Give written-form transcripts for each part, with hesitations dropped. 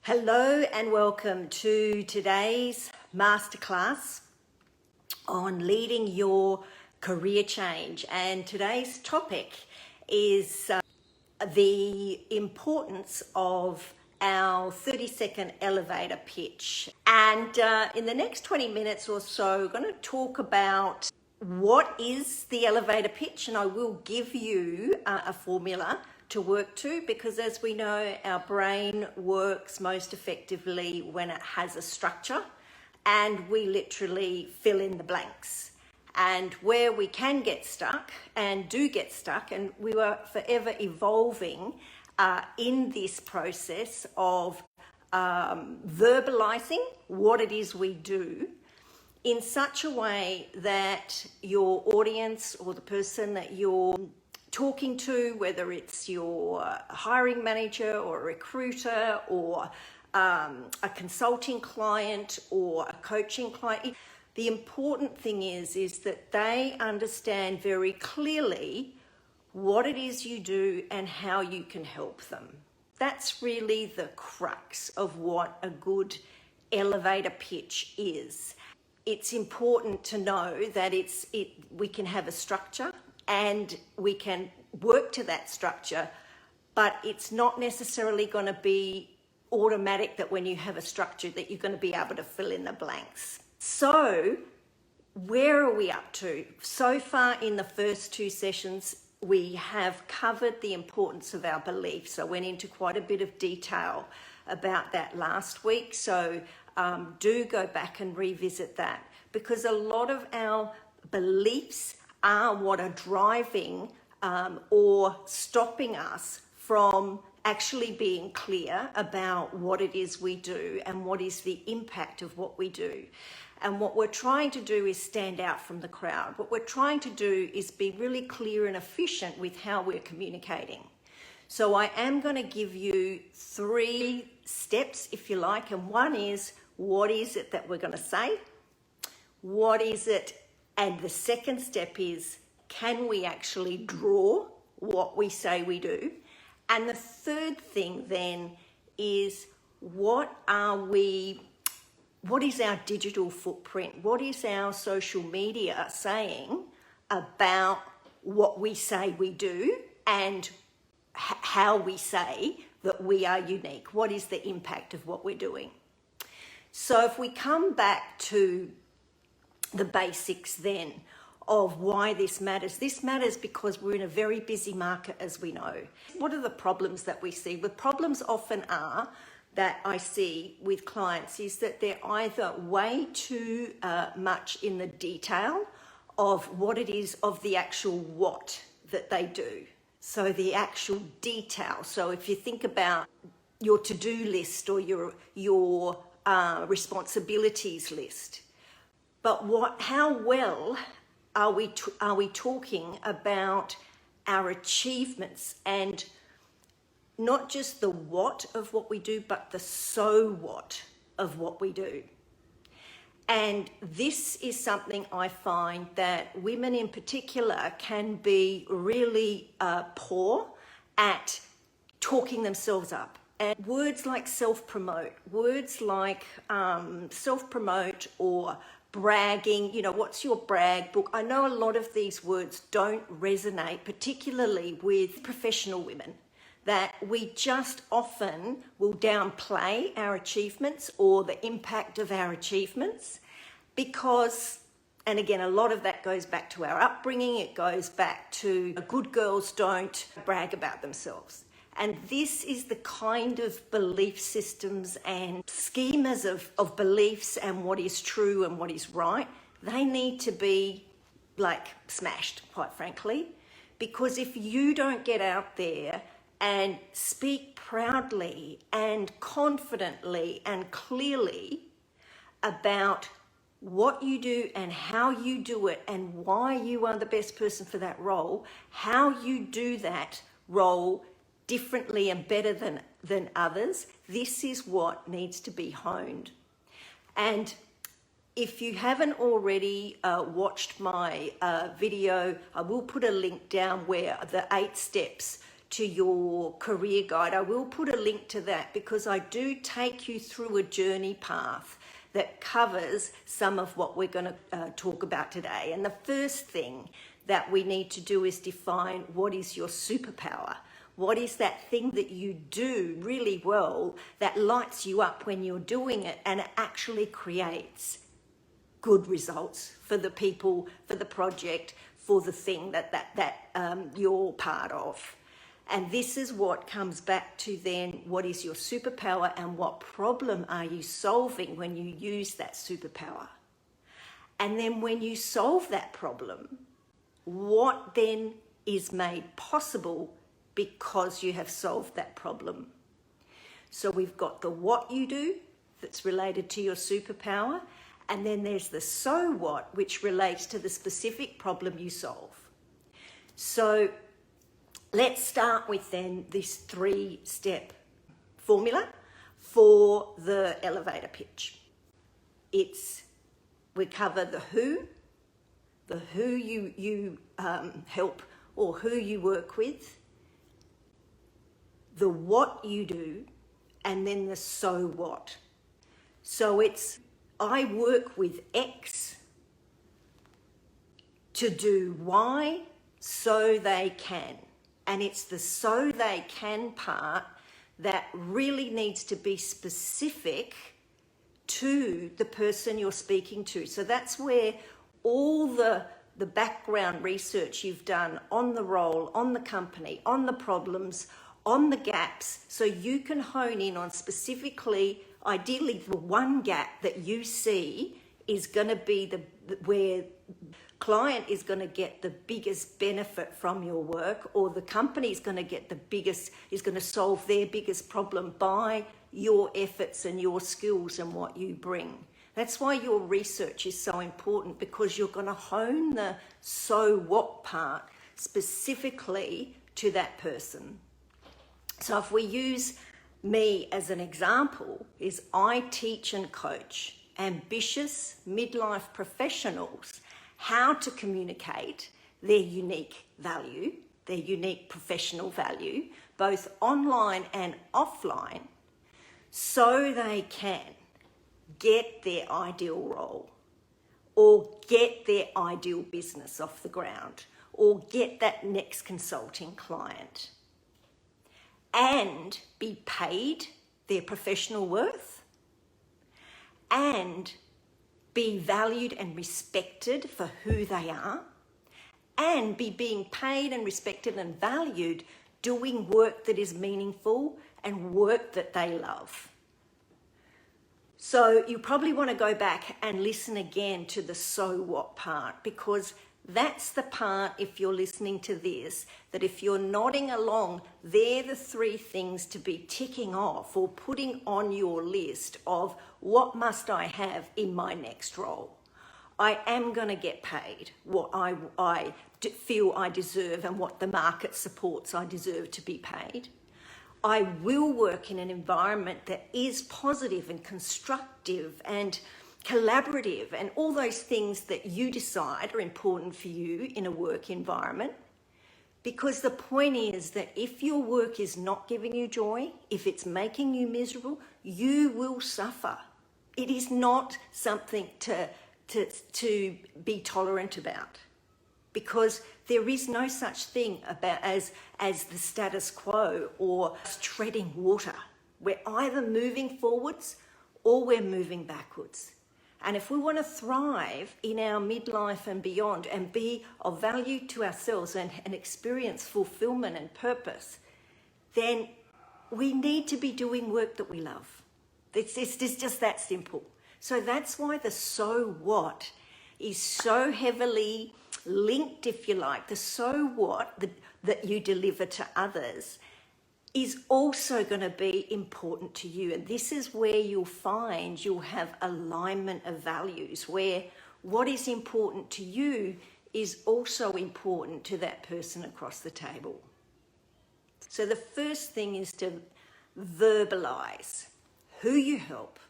Hello and welcome to today's masterclass on leading your career change. And today's topic is the importance of our 30-second elevator pitch. And in the next 20 minutes or so, we're going to talk about what is the elevator pitch, and I will give you a formula to work to, because as we know, our brain works most effectively when it has a structure and we literally fill in the blanks. And where we can get stuck and do get stuck, and we were forever evolving in this process of verbalizing what it is we do in such a way that your audience or the person that you're talking to, whether it's your hiring manager or a recruiter or a consulting client or a coaching client, the important thing is that they understand very clearly what it is you do and how you can help them. That's really the crux of what a good elevator pitch is. It's important to know that we can have a structure and we can work to that structure, but it's not necessarily going to be automatic that when you have a structure that you're going to be able to fill in the blanks. So where are we up to? So far in the first two sessions, we have covered the importance of our beliefs. I went into quite a bit of detail about that last week. So do go back and revisit that, because a lot of our beliefs are what are driving or stopping us from actually being clear about what it is we do and what is the impact of what we do. And what we're trying to do is stand out from the crowd. What we're trying to do is be really clear and efficient with how we're communicating. So I am going to give you 3 steps, if you like. And one is, what is it that we're going to say? What is it? And the second step is, can we actually draw what we say we do? And the third thing then is, what is our digital footprint? What is our social media saying about what we say we do and how we say that we are unique? What is the impact of what we're doing? So if we come back to the basics then of why this matters. This matters because we're in a very busy market, as we know. What are the problems that we see? The problems often are that I see with clients is that they're either way too much in the detail of what it is of the actual what that they do. So the actual detail. So if you think about your to-do list or your responsibilities list, but how well are we talking about our achievements, and not just the what of what we do, but the so what of what we do? And this is something I find that women in particular can be really poor at talking themselves up. And words like self-promote, words like self-promote or bragging, what's your brag book? I know a lot of these words don't resonate, particularly with professional women, that we just often will downplay our achievements or the impact of our achievements because, and again, a lot of that goes back to our upbringing. It goes back to good girls don't brag about themselves. And this is the kind of belief systems and schemas of beliefs and what is true and what is right. They need to be smashed, quite frankly, because if you don't get out there and speak proudly and confidently and clearly about what you do and how you do it and why you are the best person for that role, how you do that role differently and better than others, this is what needs to be honed. And if you haven't already watched my video, I will put a link down where the 8 steps to your career guide. I will put a link to that because I do take you through a journey path that covers some of what we're going to talk about today. And the first thing that we need to do is define what is your superpower. What is that thing that you do really well that lights you up when you're doing it, and it actually creates good results for the people, for the project, for the thing that you're part of. And this is what comes back to then, what is your superpower and what problem are you solving when you use that superpower? And then when you solve that problem, what then is made possible because you have solved that problem? So we've got the what you do that's related to your superpower, and then there's the so what, which relates to the specific problem you solve. So let's start with then this 3-step formula for the elevator pitch. We cover the who you help or who you work with, the what you do, and then the so what. So it's, I work with X to do Y so they can. And it's the so they can part that really needs to be specific to the person you're speaking to. So that's where all the background research you've done on the role, on the company, on the problems, on the gaps, so you can hone in on specifically, ideally the one gap that you see is going to be where client is going to get the biggest benefit from your work, or the company is going to get is going to solve their biggest problem by your efforts and your skills and what you bring. That's why your research is so important, because you're going to hone the so what part specifically to that person. So if we use me as an example, is I teach and coach ambitious midlife professionals how to communicate their unique value, their unique professional value, both online and offline, so they can get their ideal role, or get their ideal business off the ground, or get that next consulting client, and be paid their professional worth, and be valued and respected for who they are, and be being paid and respected and valued doing work that is meaningful and work that they love. So you probably want to go back and listen again to the so what part, because that's the part, if you're listening to this, that if you're nodding along, they're the 3 things to be ticking off or putting on your list of what must I have in my next role. I am going to get paid what I feel I deserve and what the market supports I deserve to be paid. I will work in an environment that is positive and constructive and collaborative, and all those things that you decide are important for you in a work environment. Because the point is that if your work is not giving you joy, if it's making you miserable, you will suffer. It is not something to be tolerant about, because there is no such thing as the status quo or treading water. We're either moving forwards or we're moving backwards. And if we want to thrive in our midlife and beyond and be of value to ourselves and experience fulfillment and purpose, then we need to be doing work that we love. It's just that simple. So that's why the so what is so heavily linked, if you like. The so what that you deliver to others is also going to be important to you. And this is where you'll find you'll have alignment of values, where what is important to you is also important to that person across the table. So the first thing is to verbalize who you help,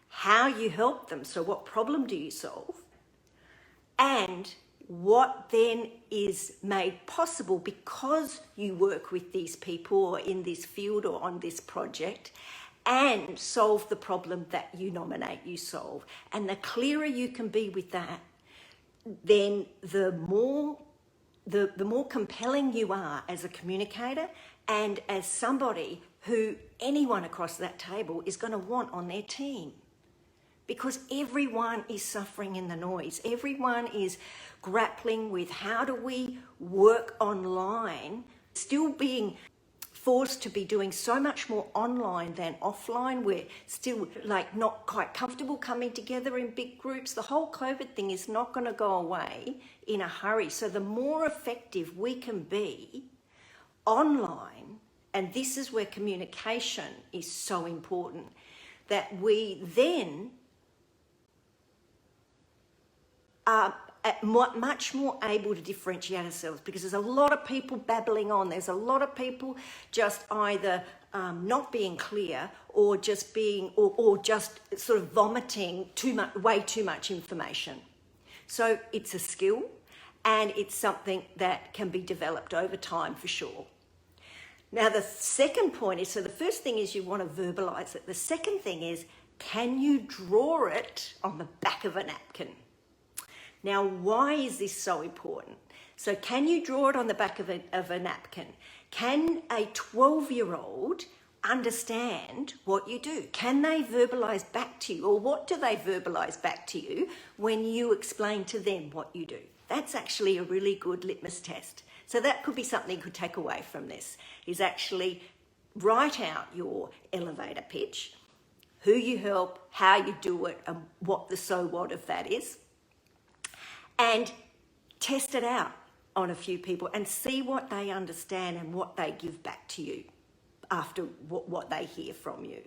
how you help them, so what problem do you solve, and what then is made possible because you work with these people or in this field or on this project and solve the problem that you nominate you solve. And the clearer you can be with that, then the more compelling you are as a communicator and as somebody who anyone across that table is going to want on their team. Because everyone is suffering in the noise. Everyone is grappling with how do we work online, still being forced to be doing so much more online than offline. We're still like not quite comfortable coming together in big groups. The whole COVID thing is not going to go away in a hurry. So the more effective we can be online, and this is where communication is so important, that we then are much more able to differentiate ourselves, because there's a lot of people babbling on. There's a lot of people just either not being clear or just being, or just sort of vomiting way too much information. So it's a skill and it's something that can be developed over time for sure. Now the second point is, so the first thing is you want to verbalize it. The second thing is, can you draw it on the back of a napkin? Now, why is this so important? So can you draw it on the back of a napkin? Can a 12-year-old understand what you do? Can they verbalize back to you? Or what do they verbalize back to you when you explain to them what you do? That's actually a really good litmus test. So that could be something you could take away from this, is actually write out your elevator pitch, who you help, how you do it, and what the so what of that is. And test it out on a few people and see what they understand and what they give back to you after what they hear from you.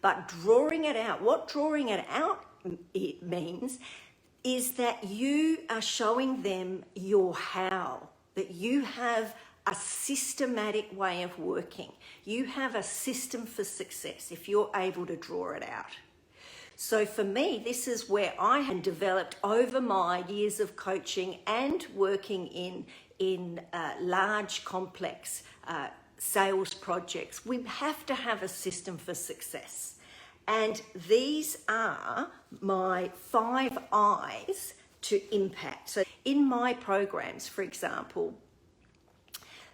But drawing it out, what drawing it out it means is that you are showing them your how, that you have a systematic way of working. You have a system for success if you're able to draw it out. So for me, this is where I had developed over my years of coaching and working in large, complex sales projects. We have to have a system for success. And these are my 5 I's to impact. So in my programs, for example,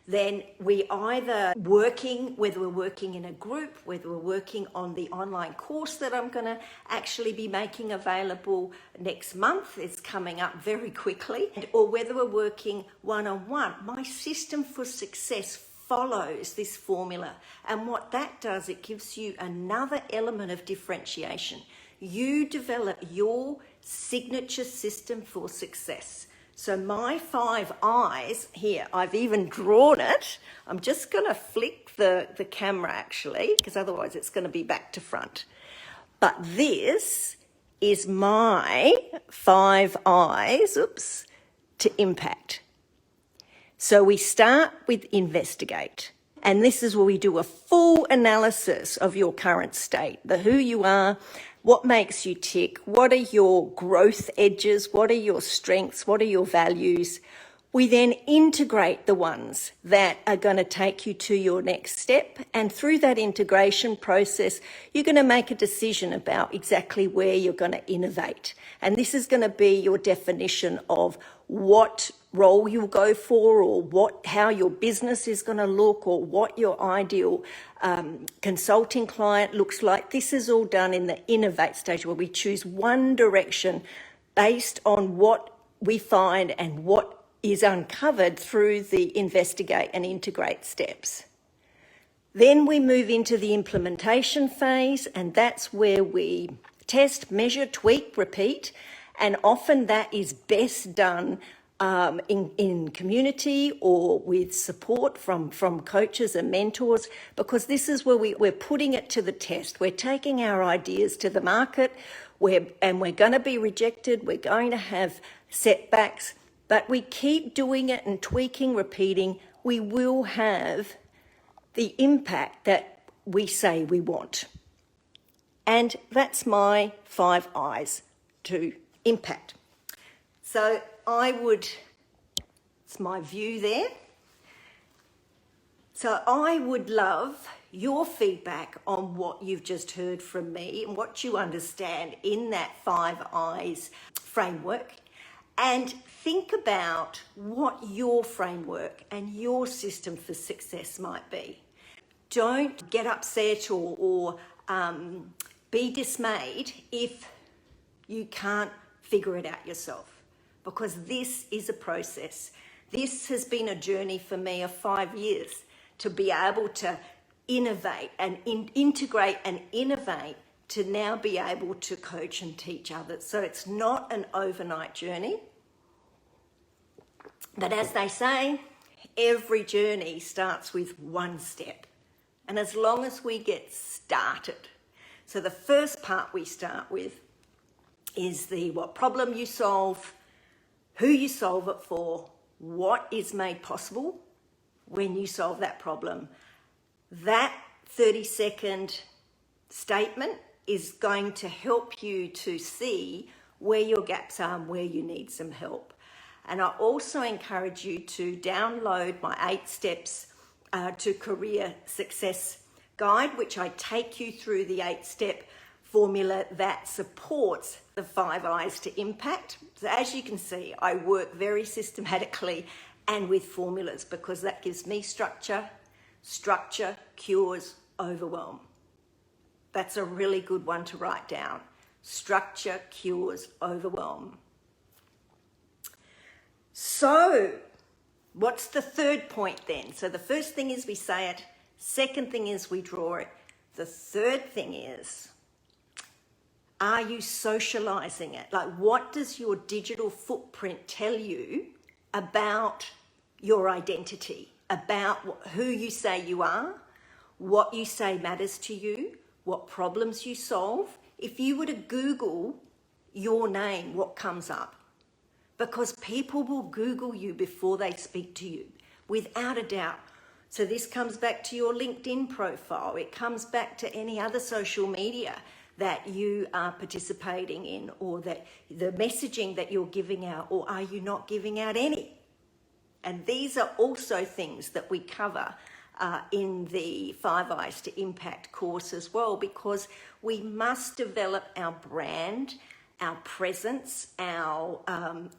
then we either working, whether we're working in a group, whether we're working on the online course that I'm going to actually be making available next month, it's coming up very quickly, or whether we're working one-on-one, my system for success follows this formula. And what that does, it gives you another element of differentiation. You develop your signature system for success. So my 5 I's here, I've even drawn it. I'm just going to flick the camera actually, because otherwise it's going to be back to front. But this is my 5 I's, to impact. So we start with investigate. And this is where we do a full analysis of your current state, the who you are, what makes you tick, what are your growth edges, what are your strengths, what are your values. We then integrate the ones that are going to take you to your next step. And through that integration process, you're going to make a decision about exactly where you're going to innovate. And this is going to be your definition of what role you'll go for, or how your business is going to look, or what your ideal consulting client looks like. This is all done in the innovate stage, where we choose one direction based on what we find and what is uncovered through the investigate and integrate steps. Then we move into the implementation phase, and that's where we test, measure, tweak, repeat, and often that is best done in community or with support from coaches and mentors, because this is where we're putting it to the test. We're taking our ideas to the market, and we're going to be rejected, we're going to have setbacks, but we keep doing it and tweaking, repeating, we will have the impact that we say we want. And that's my 5 I's to impact. So it's my view there. So I would love your feedback on what you've just heard from me and what you understand in that 5 Eyes framework. And think about what your framework and your system for success might be. Don't get upset or be dismayed if you can't figure it out yourself, because this is a process. This has been a journey for me of 5 years to be able to innovate and integrate and innovate to now be able to coach and teach others. So it's not an overnight journey. But as they say, every journey starts with one step. And as long as we get started, so the first part we start with is what problem you solve, who you solve it for, what is made possible when you solve that problem. That 30-second statement is going to help you to see where your gaps are and where you need some help. And I also encourage you to download my 8 steps to career success guide, which I take you through the 8-step formula that supports the 5 Eyes to impact. So as you can see, I work very systematically and with formulas, because that gives me structure. Structure cures overwhelm. That's a really good one to write down. Structure cures overwhelm. So what's the third point then? So the first thing is we say it. Second thing is we draw it. The third thing is, are you socializing it? Like, what does your digital footprint tell you about your identity, about who you say you are, what you say matters to you, what problems you solve? If you were to Google your name, what comes up? Because people will Google you before they speak to you, without a doubt. So this comes back to your LinkedIn profile. It comes back to any other social media that you are participating in, or that the messaging that you're giving out, or are you not giving out any? And these are also things that we cover in the 5 Eyes to Impact course as well, because we must develop our brand, our presence, our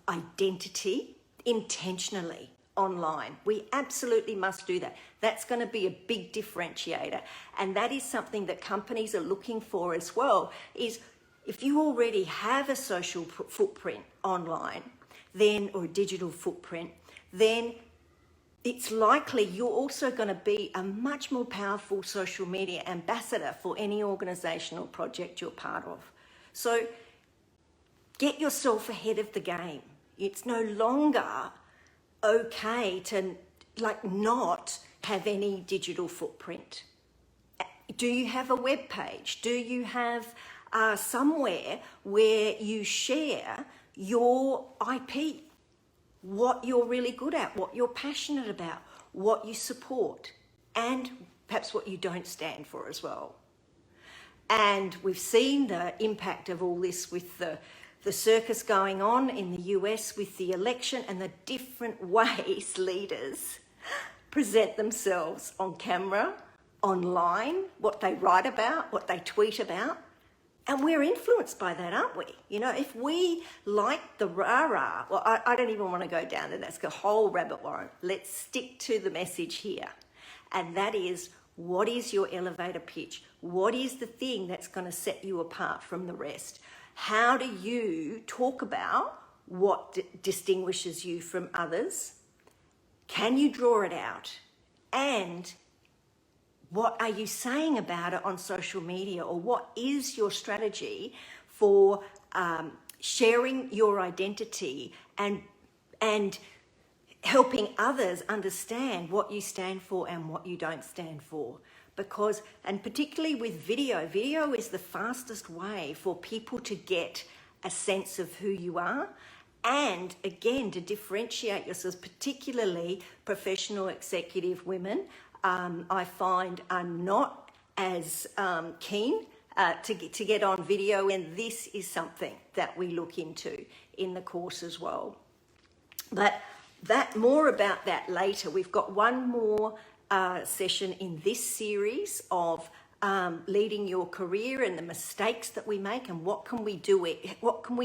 identity intentionally online. We absolutely must do that. That's going to be a big differentiator. And that is something that companies are looking for as well, is if you already have a social footprint online, then, or a digital footprint, then it's likely you're also going to be a much more powerful social media ambassador for any organization or project you're part of. So get yourself ahead of the game. It's no longer okay to not have any digital footprint. Do you have a web page? Do you have somewhere where you share your IP, what you're really good at, what you're passionate about, what you support, and perhaps what you don't stand for as well? And we've seen the impact of all this with the circus going on in the US with the election, and the different ways leaders present themselves on camera, online, what they write about, what they tweet about. And we're influenced by that, aren't we? You know, if we like the rah-rah, well, I don't even want to go down there. That's a whole rabbit warren. Let's stick to the message here. And that is, what is your elevator pitch? What is the thing that's going to set you apart from the rest? How do you talk about what distinguishes you from others? Can you draw it out? And what are you saying about it on social media? Or what is your strategy for sharing your identity and helping others understand what you stand for and what you don't stand for? Because, and particularly with video is the fastest way for people to get a sense of who you are, and again, to differentiate yourselves, particularly professional executive women, I find are not as keen to get on video, and this is something that we look into in the course as well. But more about that later. We've got one more session in this series of leading your career and the mistakes that we make, and what can we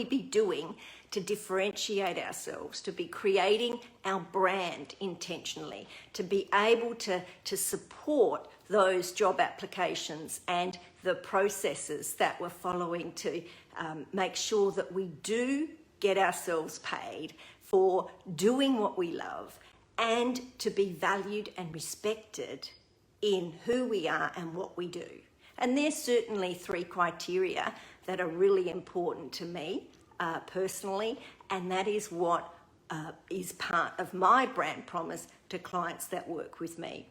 be doing to differentiate ourselves, to be creating our brand intentionally, to be able to support those job applications and the processes that we're following to make sure that we do get ourselves paid for doing what we love, and to be valued and respected in who we are and what we do. And there's certainly 3 criteria that are really important to me personally, and that is what is part of my brand promise to clients that work with me.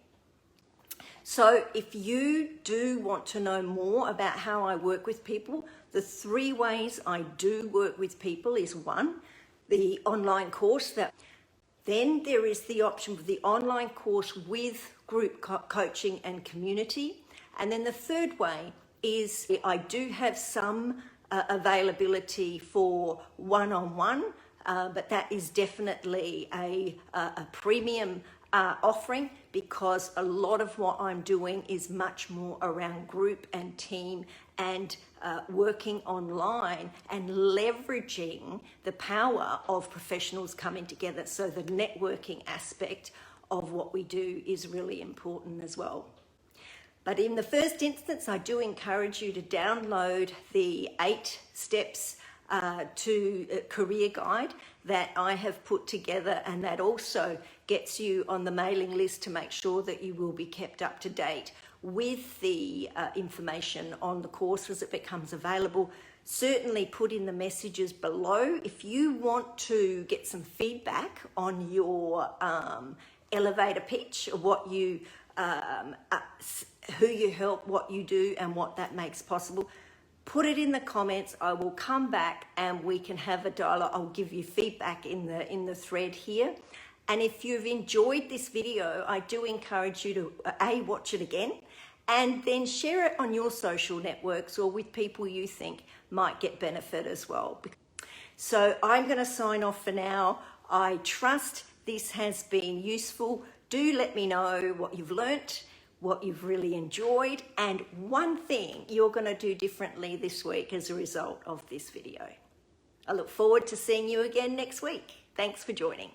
So if you do want to know more about how I work with people, the 3 ways I do work with people is 1, the online course. Then there is the option for the online course with group coaching and community. And then the 3rd way is I do have some availability for one-on-one, but that is definitely a premium offering, because a lot of what I'm doing is much more around group and team and working online and leveraging the power of professionals coming together. So the networking aspect of what we do is really important as well. But in the first instance, I do encourage you to download the 8 steps to a career guide that I have put together, and that also gets you on the mailing list to make sure that you will be kept up to date with the information on the course as it becomes available. Certainly put in the messages below if you want to get some feedback on your elevator pitch, of what you who you help, what you do, and what that makes possible. Put it in the comments. I will come back and we can have a dialogue. I'll give you feedback in the thread here. And if you've enjoyed this video, I do encourage you to watch it again, and then share it on your social networks or with people you think might get benefit as well. So I'm going to sign off for now. I trust this has been useful. Do let me know what you've learnt, what you've really enjoyed, and one thing you're going to do differently this week as a result of this video. I look forward to seeing you again next week. Thanks for joining.